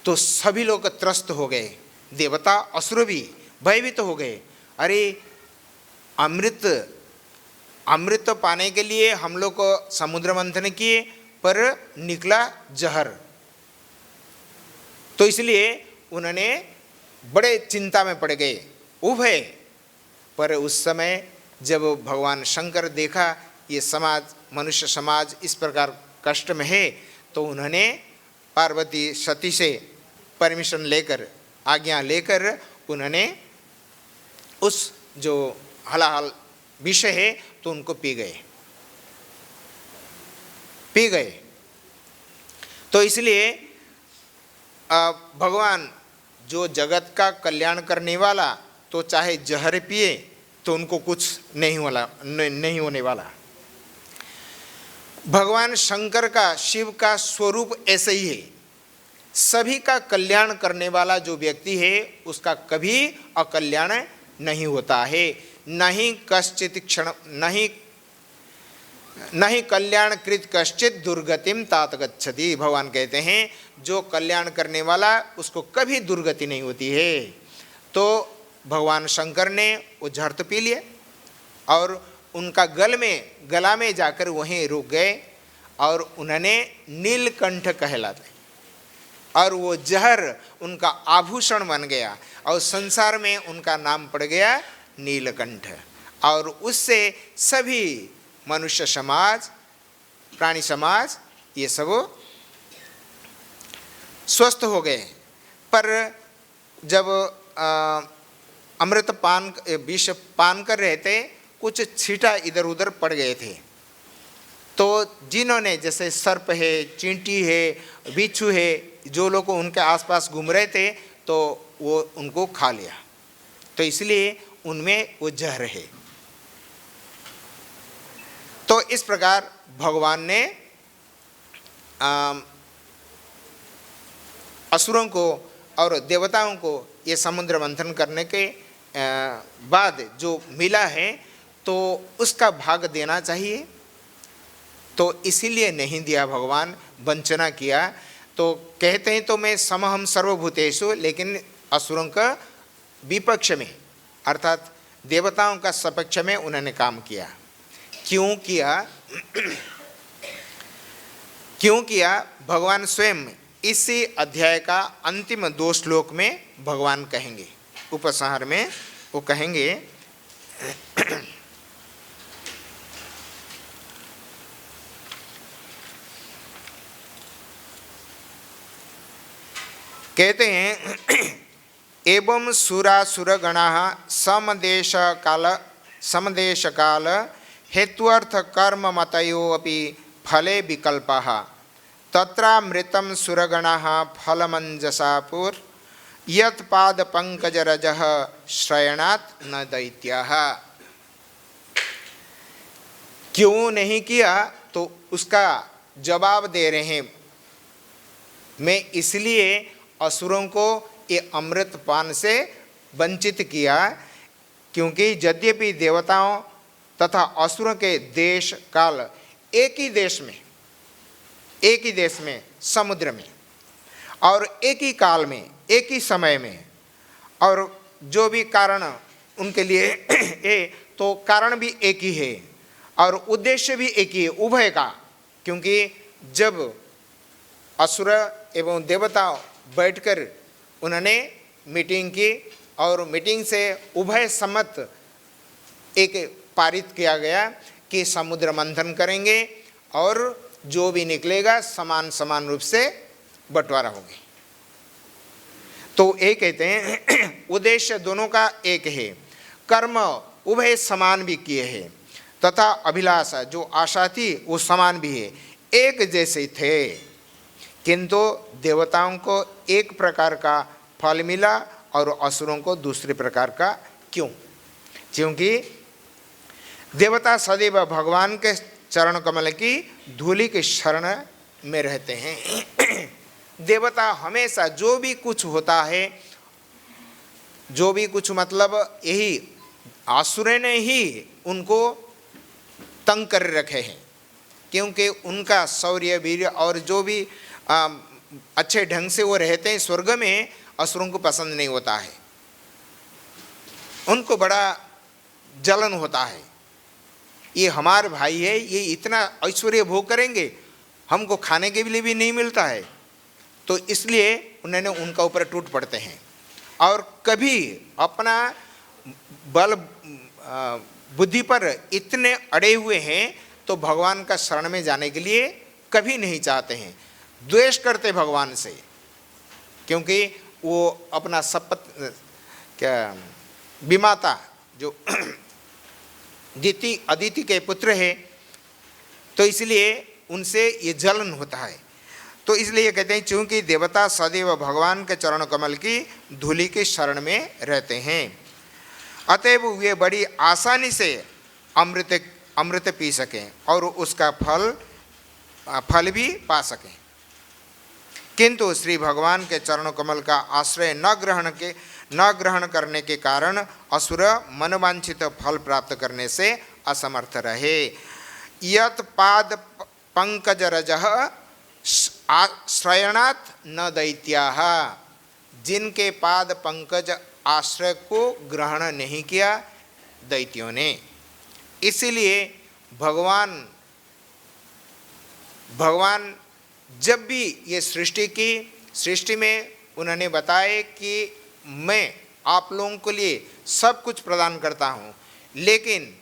तो सभी लोग त्रस्त हो गए, देवता असुर भी भयभीत हो गए। अरे अमृत पाने के लिए हम लोग को समुद्र मंथन किए पर निकला जहर। तो इसलिए उन्होंने बड़े चिंता में पड़ गए उभय। पर उस समय जब भगवान शंकर देखा ये समाज, मनुष्य समाज इस प्रकार कष्ट में है, तो उन्होंने पार्वती सती से परमिशन लेकर, आज्ञा लेकर उन्होंने उस जो हलाहल विषय है तो उनको पी गए। तो इसलिए भगवान जो जगत का कल्याण करने वाला तो चाहे जहर पिए तो उनको कुछ नहीं होने वाला। भगवान शंकर का, शिव का स्वरूप ऐसे ही है। सभी का कल्याण करने वाला जो व्यक्ति है उसका कभी अकल्याण नहीं होता है। नहीं कश्चित क्षण नहीं कल्याणकृत कश्चित दुर्गतिम तात गच्छति। भगवान कहते हैं जो कल्याण करने वाला उसको कभी दुर्गति नहीं होती है। तो भगवान शंकर ने वो जहर तो पी लिया और उनका गला में जाकर वहीं रुक गए और उन्होंने नीलकंठ कहलाते और वो जहर उनका आभूषण बन गया और संसार में उनका नाम पड़ गया नीलकंठ। और उससे सभी मनुष्य समाज, प्राणी समाज ये सब स्वस्थ हो गए। पर जब अमृत पान, विष पान कर रहे थे, कुछ छींटा इधर उधर पड़ गए थे। तो जिन्होंने, जैसे सर्प है, चींटी है, बिच्छू है, जो लोग उनके आसपास घूम रहे थे तो वो उनको खा लिया। तो इसलिए उनमें वो जहर है। तो इस प्रकार भगवान ने असुरों को और देवताओं को ये समुद्र मंथन करने के बाद जो मिला है तो उसका भाग देना चाहिए। तो इसीलिए नहीं दिया, भगवान वंचना किया। तो कहते हैं तो मैं समहम सर्वभूतेषु, लेकिन असुरों का विपक्ष में अर्थात देवताओं का सपक्ष में उन्होंने काम किया। क्यों किया भगवान स्वयं इसी अध्याय का अंतिम 2 श्लोक में भगवान कहेंगे। उपसंहार में वो कहेंगे कहते हैं एवं सुरासुरगणाः समदेश काल हेत्वर्थ कर्म मतयो अपि फले विकल्पः तत्रामृतं सुरगणाः फलमंजसापुर यत् पाद पंकजरजः श्रयणात् न दैत्याः। क्यों नहीं किया तो उसका जवाब दे रहे हैं। मैं इसलिए असुरों को ये अमृत पान से वंचित किया क्योंकि यद्यपि देवताओं तथा असुरों के देश काल एक ही देश में समुद्र में और एक ही काल में एक ही समय में, और जो भी कारण उनके लिए है तो कारण भी एक ही है और उद्देश्य भी एक ही है, उभय का। क्योंकि जब असुर एवं देवता बैठकर उन्होंने मीटिंग की और मीटिंग से उभय सम्मत एक पारित किया गया कि समुद्र मंथन करेंगे और जो भी निकलेगा समान समान रूप से बंटवारा होगी। तो एक कहते हैं उद्देश्य दोनों का एक है, कर्म उभय समान भी किए हैं तथा अभिलाषा जो आशा थी वो समान भी है, एक जैसे थे, किंतु देवताओं को एक प्रकार का फल मिला और असुरों को दूसरे प्रकार का। क्यों? क्योंकि देवता सदैव भगवान के चरण कमल की धूलि के शरण में रहते हैं। देवता हमेशा जो भी कुछ होता है, जो भी कुछ मतलब यही आसुरों ने ही उनको तंग कर रखे हैं, क्योंकि उनका शौर्य वीर्य और जो भी अच्छे ढंग से वो रहते हैं स्वर्ग में, असुरों को पसंद नहीं होता है, उनको बड़ा जलन होता है। ये हमारे भाई है, ये इतना ऐश्वर्य भोग करेंगे, हमको खाने के लिए भी नहीं मिलता है, तो इसलिए उन्होंने उनका ऊपर टूट पड़ते हैं। और कभी अपना बल बुद्धि पर इतने अड़े हुए हैं तो भगवान का शरण में जाने के लिए कभी नहीं चाहते हैं, द्वेष करते भगवान से, क्योंकि वो अपना शपथ क्या विमाता जो अदिति के पुत्र है, तो इसलिए उनसे ये जलन होता है। तो इसलिए कहते हैं चूंकि देवता सदैव भगवान के चरण कमल की धूलि के शरण में रहते हैं, अतएव वे बड़ी आसानी से अमृत पी सकें और उसका फल भी पा सकें। किंतु श्री भगवान के चरण कमल का आश्रय न ग्रहण करने के कारण असुर मनवांछित फल प्राप्त करने से असमर्थ रहे। यत पाद पंकज रजः श्रयणात् न दैत्याः, जिनके पाद पंकज आश्रय को ग्रहण नहीं किया दैत्यों ने, इसलिए भगवान जब भी ये सृष्टि में उन्होंने बताए कि मैं आप लोगों के लिए सब कुछ प्रदान करता हूँ, लेकिन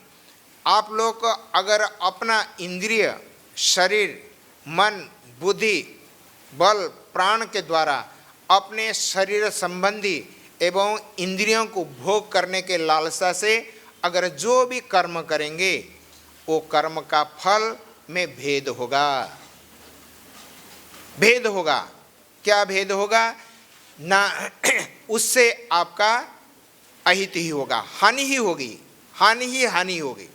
आप लोग अगर अपना इंद्रिय, शरीर, मन, बुद्धि, बल, प्राण के द्वारा अपने शरीर संबंधी एवं इंद्रियों को भोग करने के लालसा से अगर जो भी कर्म करेंगे, वो कर्म का फल में भेद होगा। भेद होगा। क्या भेद होगा? ना उससे आपका अहित ही होगा, हानि ही होगी, हानि होगी।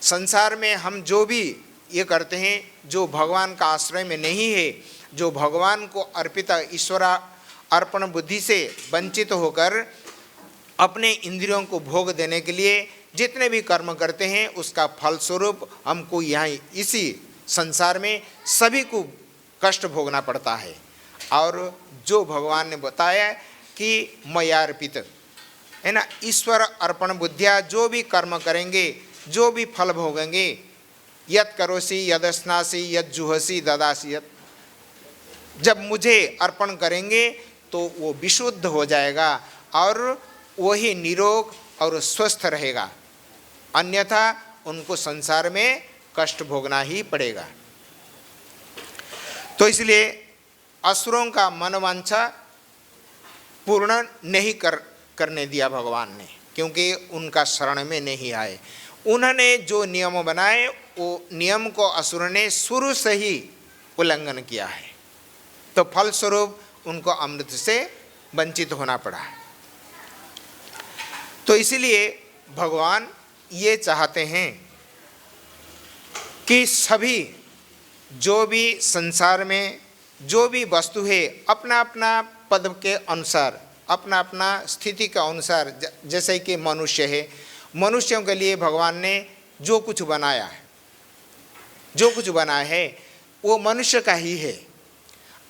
संसार में हम जो भी ये करते हैं, जो भगवान का आश्रय में नहीं है, जो भगवान को अर्पित ईश्वर अर्पण बुद्धि से वंचित होकर अपने इंद्रियों को भोग देने के लिए जितने भी कर्म करते हैं, उसका फलस्वरूप हमको यहाँ इसी संसार में सभी को कष्ट भोगना पड़ता है। और जो भगवान ने बताया कि मया अर्पित है ना, ईश्वर अर्पण बुद्धिया जो भी कर्म करेंगे, जो भी फल भोगेंगे, यद करोसी यदस्नासी यद जुहसी ददासी यद, जब मुझे अर्पण करेंगे तो वो विशुद्ध हो जाएगा और वही निरोग और स्वस्थ रहेगा, अन्यथा उनको संसार में कष्ट भोगना ही पड़ेगा। तो इसलिए असुरों का मनवांछा पूर्ण नहीं करने दिया भगवान ने, क्योंकि उनका शरण में नहीं आए। उन्होंने जो नियम बनाए वो नियम को असुर ने शुरू से ही उल्लंघन किया है, तो फलस्वरूप उनको अमृत से वंचित होना पड़ा। तो इसलिए भगवान ये चाहते हैं कि सभी जो भी संसार में जो भी वस्तु है, अपना अपना पद के अनुसार, अपना अपना स्थिति के अनुसार, जैसे कि मनुष्य है, मनुष्यों के लिए भगवान ने जो कुछ बनाया है वो मनुष्य का ही है।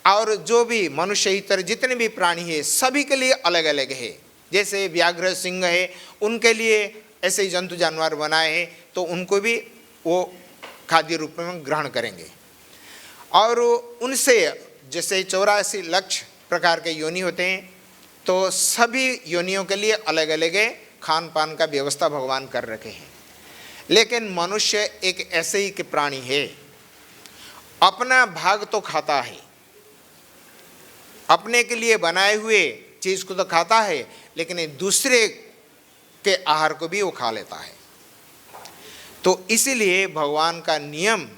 और जो भी मनुष्य इतर जितने भी प्राणी है सभी के लिए अलग अलग है। जैसे व्याघ्र सिंह है, उनके लिए ऐसे जंतु जानवर बनाए हैं, तो उनको भी वो खाद्य रूप में ग्रहण करेंगे। और उनसे जैसे 84 लाख प्रकार के योनि होते हैं, तो सभी योनियों के लिए अलग अलग खान पान का व्यवस्था भगवान कर रखे हैं। लेकिन मनुष्य एक ऐसे ही के प्राणी है, अपना भाग तो खाता है, अपने के लिए बनाए हुए चीज को तो खाता है, लेकिन दूसरे के आहार को भी वो खा लेता है। तो इसीलिए भगवान का नियम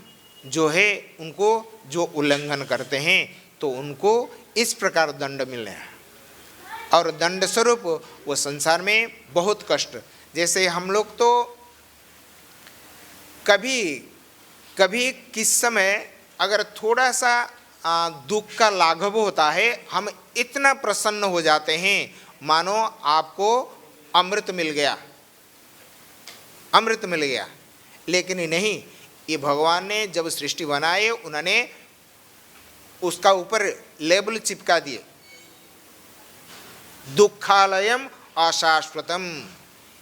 जो है, उनको जो उल्लंघन करते हैं तो उनको इस प्रकार दंड मिल रहा है, और दंड स्वरूप वो संसार में बहुत कष्ट। जैसे हम लोग तो कभी कभी किस समय अगर थोड़ा सा दुख का लाघव होता है, हम इतना प्रसन्न हो जाते हैं मानो आपको अमृत मिल गया, अमृत मिल गया। लेकिन नहीं, ये भगवान ने जब सृष्टि बनाए उन्होंने उसका ऊपर लेबल चिपका दिए, दुखालयम अशाश्वतम,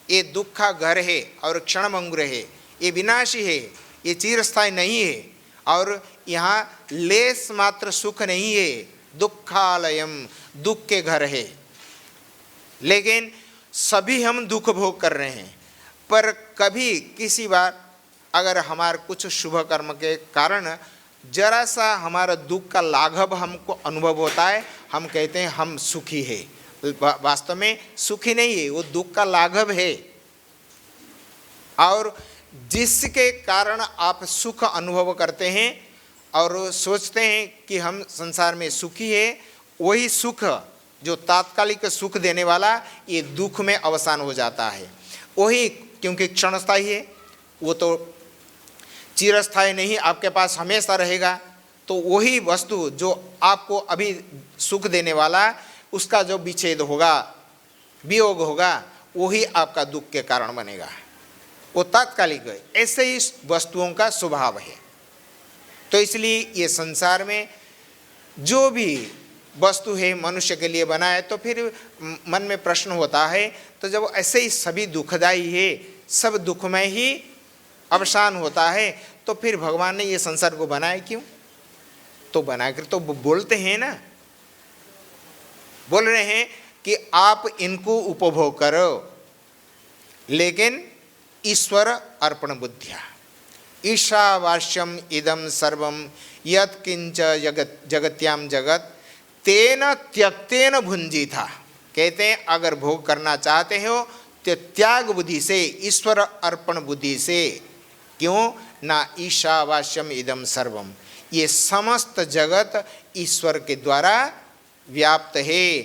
ये दुख का घर है और क्षणभंगुर है, ये विनाशी है, ये चिरस्थायी नहीं है, और यहाँ लेस मात्र सुख नहीं है, दुखालयम, दुख के घर है। लेकिन सभी हम दुख भोग कर रहे हैं, पर कभी किसी बार अगर हमारे कुछ शुभ कर्म के कारण जरा सा हमारा दुख का लाघव हमको अनुभव होता है, हम कहते हैं हम सुखी है। वास्तव में सुखी नहीं है, वो दुख का लाघव है। और जिसके कारण आप सुख अनुभव करते हैं और सोचते हैं कि हम संसार में सुखी है, वही सुख जो तात्कालिक सुख देने वाला, ये दुख में अवसान हो जाता है। वही, क्योंकि क्षणस्थायी है, वो तो चिरस्थायी नहीं, आपके पास हमेशा रहेगा। तो वही वस्तु जो आपको अभी सुख देने वाला, उसका जो विच्छेद होगा, वियोग होगा, वही आपका दुख के कारण बनेगा, वो तात्कालिक है। ऐसे ही वस्तुओं का स्वभाव है। तो इसलिए ये संसार में जो भी वस्तु है मनुष्य के लिए बना है, तो फिर मन में प्रश्न होता है, तो जब ऐसे ही सभी दुखदायी है, सब दुखमय ही अवसान होता है, तो फिर भगवान ने ये संसार को बनाया क्यों? तो बनाकर तो बोलते हैं ना, बोल रहे हैं कि आप इनको उपभोग करो, लेकिन ईश्वर अर्पण बुद्धिया, ईशावास्यम इदम सर्वम यत् किंच जगत्याम जगत तेन त्यक्तेन भुंजी था। कहते हैं अगर भोग करना चाहते हो तो त्याग बुद्धि से, ईश्वर अर्पण बुद्धि से। क्यों? ना ईशावास्यम इदम सर्वम, ये समस्त जगत ईश्वर के द्वारा व्याप्त है।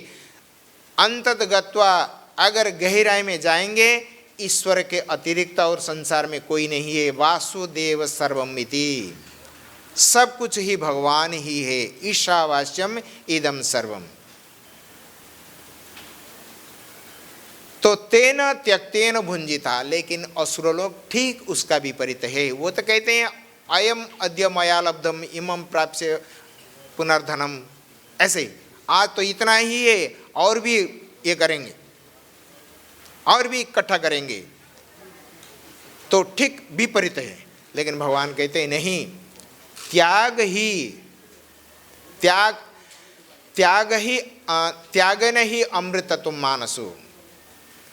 अंतत गत्वा, अगर गहराई में जाएंगे, ईश्वर के अतिरिक्त और संसार में कोई नहीं है। वासुदेव सर्वमिति, सब कुछ ही भगवान ही है। ईशावास्यम इदम सर्वम। तो तेन त्यक्तेन भुंजिता, लेकिन असुर लोग ठीक उसका विपरीत है। वो तो कहते हैं अयम अद्य मया लब्धम इमं प्राप्य पुनर्धनम, ऐसे आज तो इतना ही है, और भी ये करेंगे, और भी इकट्ठा करेंगे। तो ठीक विपरीत है। लेकिन भगवान कहते हैं नहीं, त्याग त्यागन ही अमृतत्व मानसो,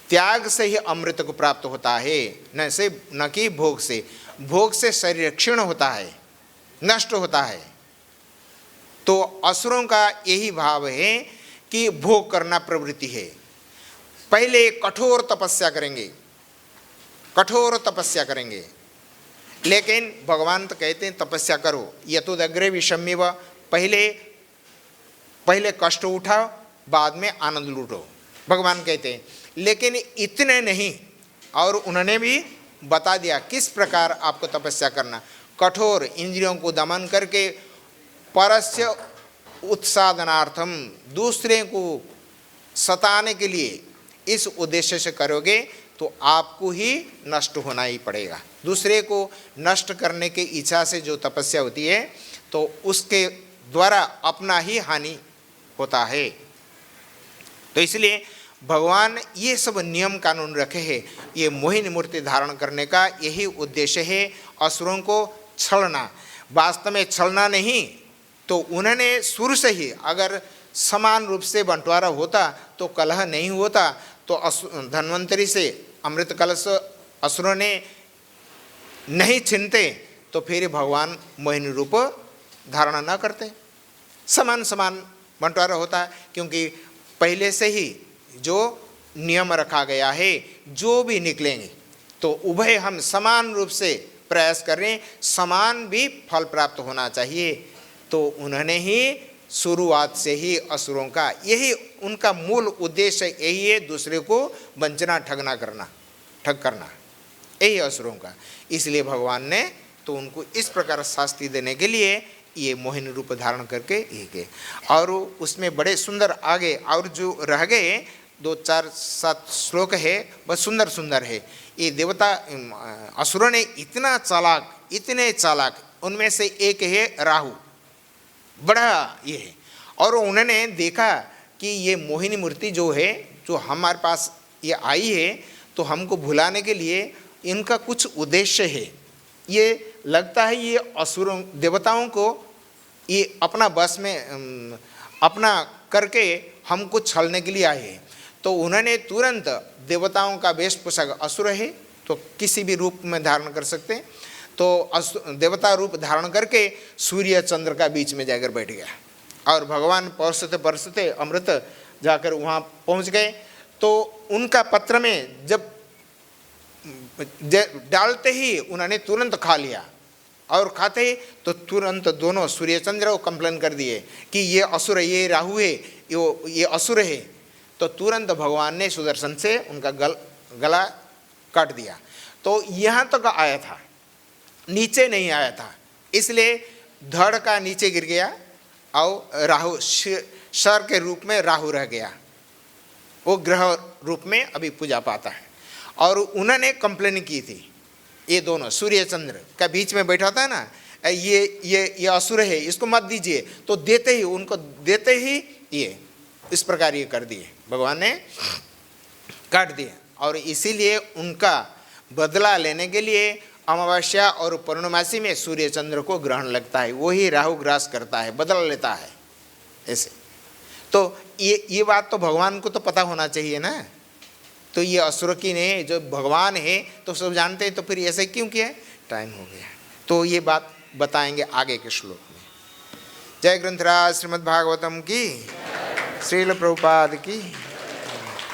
त्याग से ही अमृत को प्राप्त होता है, न कि भोग से। भोग से शरीर क्षीण होता है, नष्ट होता है। तो असुरों का यही भाव है कि भोग करना प्रवृत्ति है। पहले कठोर तपस्या करेंगे, कठोर तपस्या करेंगे, लेकिन भगवान तो कहते हैं तपस्या करो, यतोदग्रे विषम्यव, पहले कष्ट उठाओ, बाद में आनंद लूटो, भगवान कहते हैं। लेकिन इतने नहीं, और उन्होंने भी बता दिया किस प्रकार आपको तपस्या करना। कठोर इंद्रियों को दमन करके परस्य उत्साधनार्थम, दूसरे को सताने के लिए इस उद्देश्य से करोगे तो आपको ही नष्ट होना ही पड़ेगा। दूसरे को नष्ट करने की इच्छा से जो तपस्या होती है, तो उसके द्वारा अपना ही हानि होता है। तो इसलिए भगवान ये सब नियम कानून रखे हैं। ये मोहिनी मूर्ति धारण करने का यही उद्देश्य है, असुरों को छलना। वास्तव में छलना नहीं, तो उन्होंने शुरू से ही अगर समान रूप से बंटवारा होता तो कलह नहीं होता। तो धन्वंतरी से अमृत कलश असुरों ने नहीं छिनते तो फिर भगवान मोहिनी रूप धारणा न करते। समान समान बंटवारा होता है, क्योंकि पहले से ही जो नियम रखा गया है, जो भी निकलेंगे तो उभय हम समान रूप से प्रयास करें, समान भी फल प्राप्त होना चाहिए। तो उन्होंने ही शुरुआत से ही असुरों का यही उनका मूल उद्देश्य यही है, दूसरे को वंचना ठग करना यही असुरों का। इसलिए भगवान ने तो उनको इस प्रकार शास्ति देने के लिए ये मोहिनी रूप धारण करके ये के। और उसमें बड़े सुंदर आगे और जो रह गए 2, 4, 7 श्लोक है, बस सुंदर सुंदर है। ये देवता असुरों ने इतने चालाक, उनमें से एक है राहु, बड़ा ये है। और उन्होंने देखा कि ये मोहिनी मूर्ति जो है, जो हमारे पास ये आई है, तो हमको भुलाने के लिए इनका कुछ उद्देश्य है। ये लगता है ये असुरों देवताओं को ये अपना बस में अपना करके हमको छलने के लिए आए हैं। तो उन्होंने तुरंत देवताओं का वेशभूषा, असुर है तो किसी भी रूप में धारण कर सकते हैं, तो देवता रूप धारण करके सूर्य चंद्र का बीच में जाकर बैठ गया। और भगवान परसते अमृत जाकर वहाँ पहुँच गए। तो उनका पत्र में जब डालते ही उन्होंने तुरंत खा लिया, और खाते ही तो तुरंत दोनों सूर्य चंद्र को कंप्लेन कर दिए कि ये असुर है, ये राहु है, ये असुर है। तो तुरंत भगवान ने सुदर्शन से उनका गला काट दिया। तो यहाँ तक आया था, नीचे नहीं आया था, इसलिए धड़ का नीचे गिर गया और राहु सर के रूप में राहु रह गया, वो ग्रह रूप में अभी पूजा पाता है। और उन्होंने कंप्लेन की थी, ये दोनों सूर्य चंद्र का बीच में बैठा था ना, ये असुर है, इसको मत दीजिए। तो देते ही ये इस प्रकार ये कर दिए, भगवान ने काट दिए। और इसीलिए उनका बदला लेने के लिए अमावस्या और पूर्णमासी में सूर्य चंद्र को ग्रहण लगता है, वही राहु ग्रास करता है, बदला लेता है ऐसे। तो ये बात तो भगवान को तो पता होना चाहिए ना। तो ये असुर की ने जो भगवान है तो सब जानते हैं, तो फिर ऐसे क्यों किया? टाइम हो गया, तो ये बात बताएंगे आगे के श्लोक में। जय ग्रंथराज श्रीमद् भागवतम की, श्रील प्रभुपाद की।